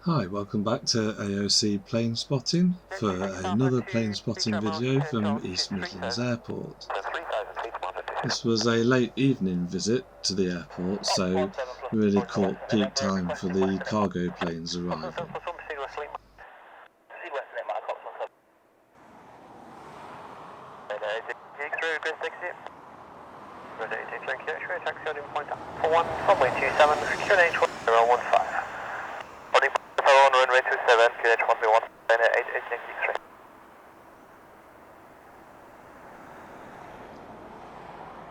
Hi, welcome back to AOC plane spotting for another plane spotting video from East Midlands Airport. This was a late evening visit to the airport, so really caught peak time for the cargo planes arriving.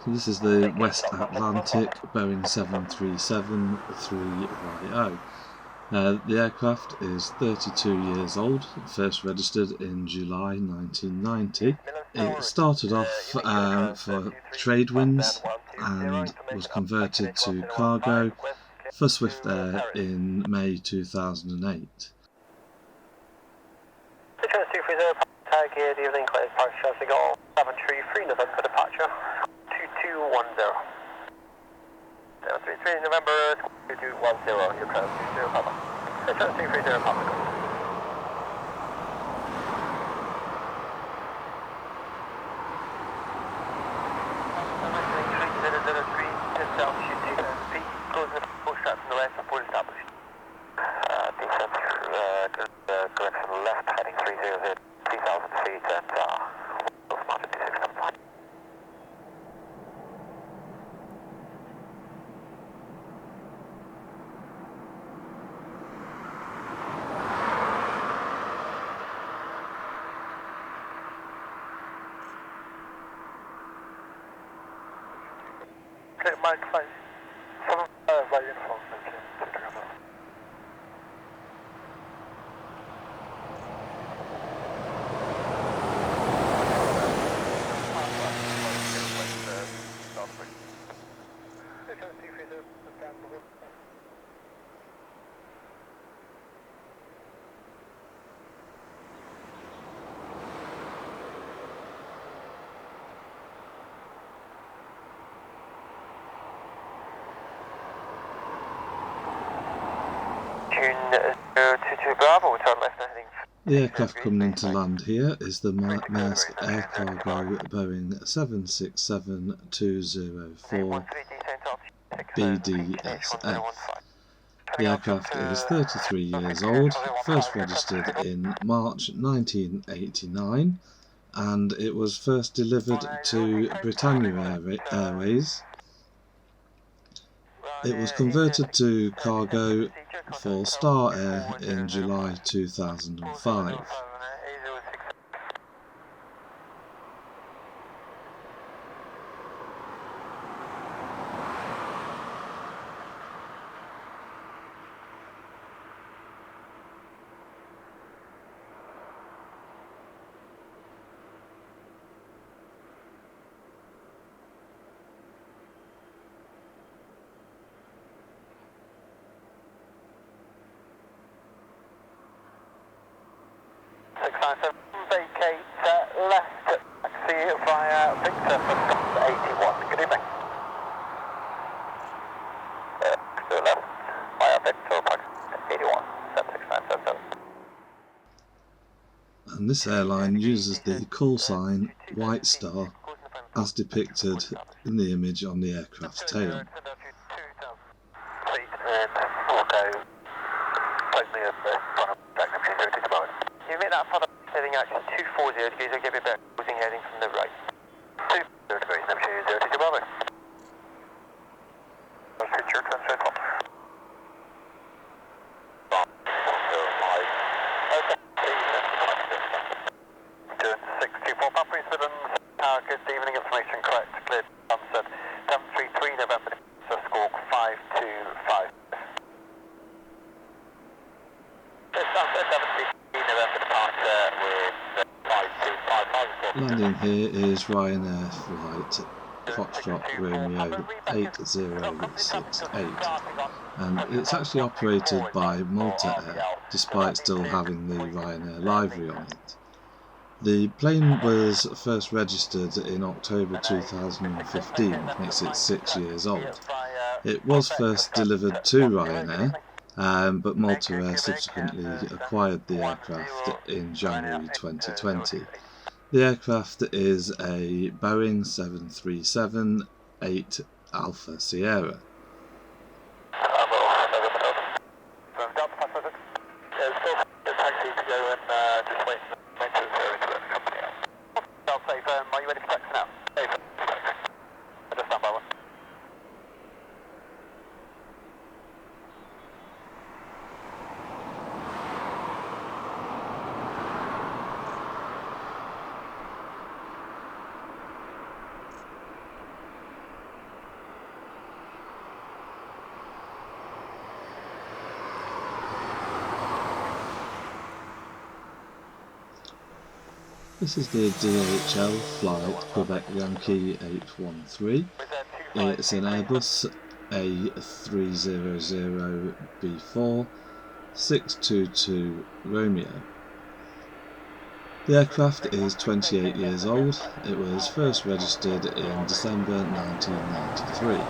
So this is the West Atlantic Boeing 737-3YO. The aircraft is 32 years old, first registered in July 1990. It started off for trade winds and was converted to cargo for Swift Air in May 2008. Good evening, Clay Park, Chelsea Golf, 733 November departure, 2210. 733 November, 2210, your crown 20 Papa. 7330 Papa. Closing the full straps in the west, support established. Descent, correction left, heading 300. 3,000 feet and Malta 2675. Okay, Mike 5. 7 by uniform, thank you. The aircraft coming into land here is the Maersk Air Cargo Boeing 767-204 BDSF. The aircraft is 33 years old, first registered in March 1989, and it was first delivered to Britannia Airways. It was converted to cargo for Star Air in July 2005. Vacate left taxi via Victor for 81. Good evening. To left via Victor for 81. 76977. And this airline uses the call sign White Star as depicted in the image on the aircraft's tail. You made that for the heading action 240 degrees, I'll give you back closing heading from the right. 240 degrees, number 202 Bravo. Picture, transfer top. Doing 624 Papa, East Midlands, good evening, information correct, cleared, answered, 733 November, so score 525. Landing here is Ryanair flight Foxtrot Romeo 8068, and it's actually operated by Malta Air, despite still having the Ryanair livery on it. The plane was first registered in October 2015, makes it 6 years old. It was first delivered to Ryanair but Malta Air subsequently acquired the aircraft in January 2020. The aircraft is a Boeing 737-8 Alpha Sierra. This is the DHL flight Quebec Yankee 813. It's an Airbus A300B4-622 Romeo. The aircraft is 28 years old. It was first registered in December 1993.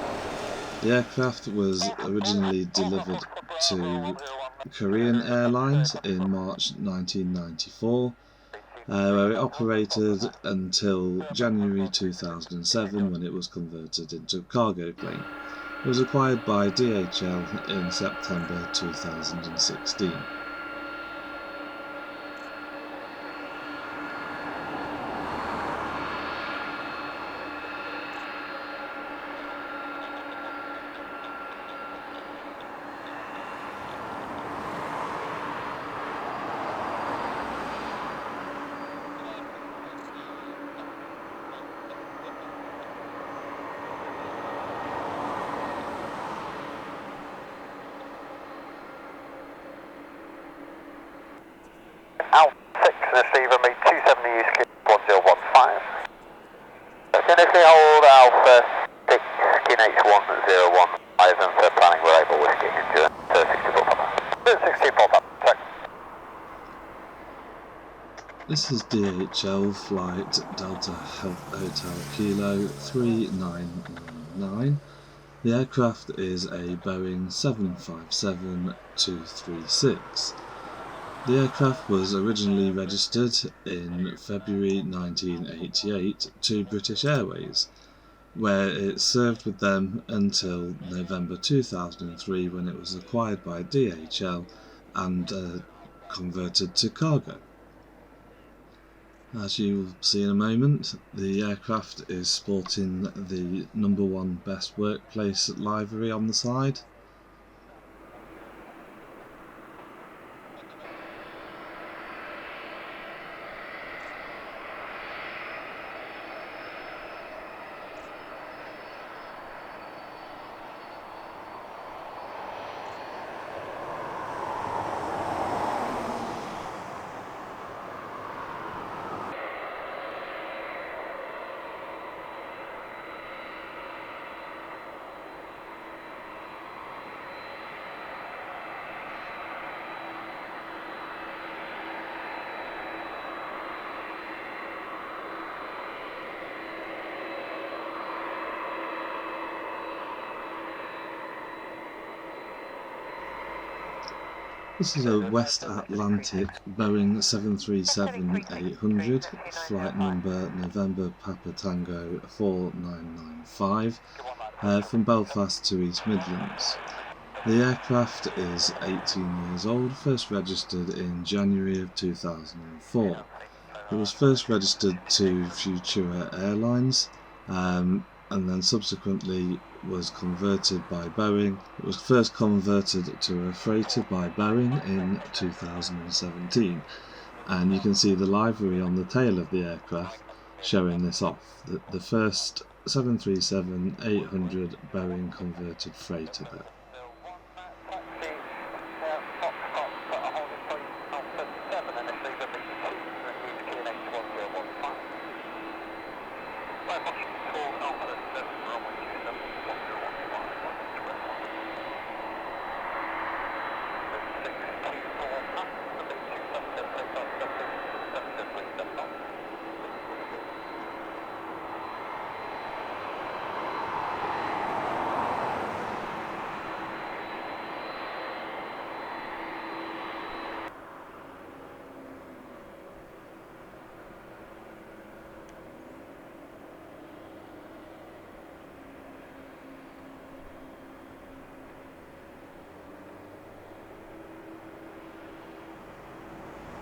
The aircraft was originally delivered to Korean Airlines in March 1994. Where it operated until January 2007 when it was converted into a cargo plane. It was acquired by DHL in September 2016. Alpha 6, receiver me 270 East 1015. Initially hold Alpha 6, skin H1015, and for planning reliable whiskey into 64 Papa. 64 Papa, check. This is DHL flight Delta Hotel Kilo 3999. The aircraft is a Boeing 757-236. The aircraft was originally registered in February 1988 to British Airways, where it served with them until November 2003 when it was acquired by DHL and converted to cargo. As you will see in a moment, the aircraft is sporting the #1 best workplace livery on the side. This is a West Atlantic Boeing 737-800, flight number November Papa Tango 4995, from Belfast to East Midlands. The aircraft is 18 years old, first registered in January of 2004. It was first registered to Futura Airlines, and then subsequently was converted by Boeing. It was first converted to a freighter by Boeing in 2017, and you can see the livery on the tail of the aircraft showing this off, the first 737-800 Boeing converted freighter there.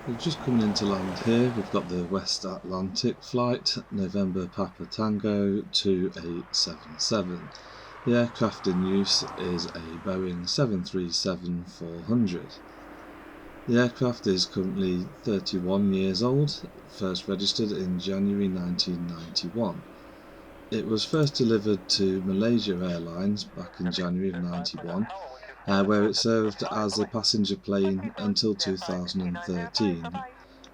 We're just coming into land here. We've got the West Atlantic flight, November Papa Tango 2877. The aircraft in use is a Boeing 737-400. The aircraft is currently 31 years old, first registered in January 1991. It was first delivered to Malaysia Airlines back in January of 91, where it served as a passenger plane until 2013.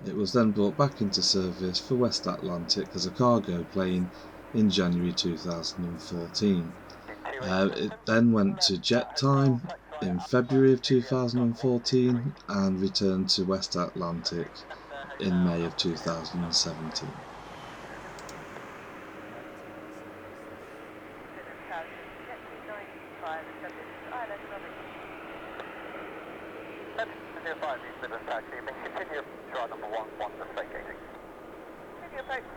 It was then brought back into service for West Atlantic as a cargo plane in January 2014. It then went to jet time in February of 2014 and returned to West Atlantic in May of 2017. East Midlands taxi, you can continue drive number 1 once it's vacating. Continue approach 10905.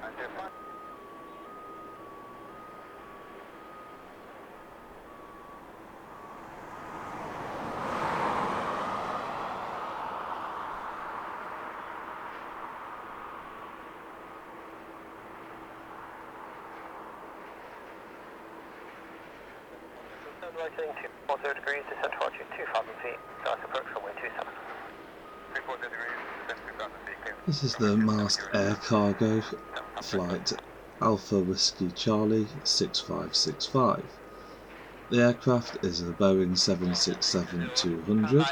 And you're fine. Rotating 240 degrees, descent to altitude 2,000 feet, direct approach runway 27. 340 degrees, descent 2,000 feet. This is the Maersk Air Cargo flight Alpha Whiskey Charlie 6565. The aircraft is a Boeing 767-200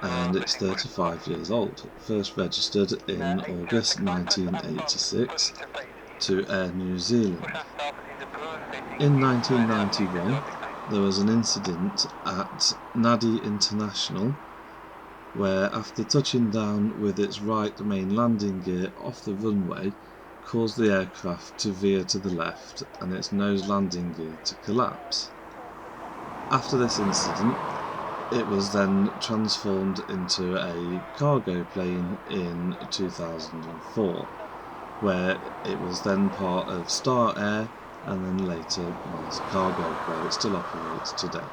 and it's 35 years old, first registered in August 1986 to Air New Zealand. In 1991, there was an incident at Nadi International where, after touching down with its right main landing gear off the runway, caused the aircraft to veer to the left and its nose landing gear to collapse. After this incident, it was then transformed into a cargo plane in 2004, where it was then part of Star Air and then later Maersk Cargo, where it still operates today.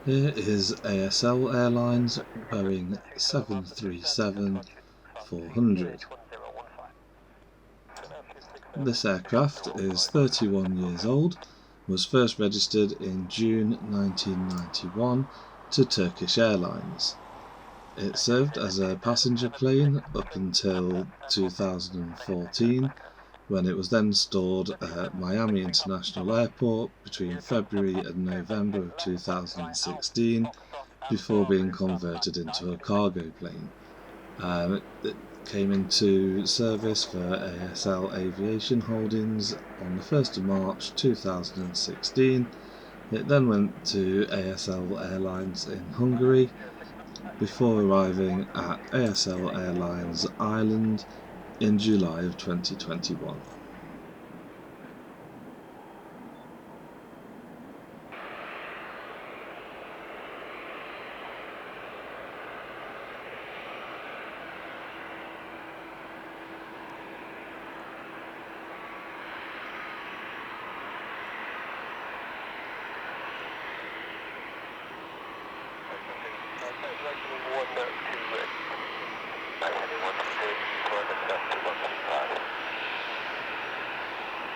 Here is ASL Airlines Boeing 737-400. This aircraft is 31 years old, was first registered in June 1991 to Turkish Airlines. It served as a passenger plane up until 2014, when it was then stored at Miami International Airport between February and November of 2016 before being converted into a cargo plane. It came into service for ASL Aviation Holdings on the 1st of March 2016. It then went to ASL Airlines in Hungary before arriving at ASL Airlines Ireland in July of 2021.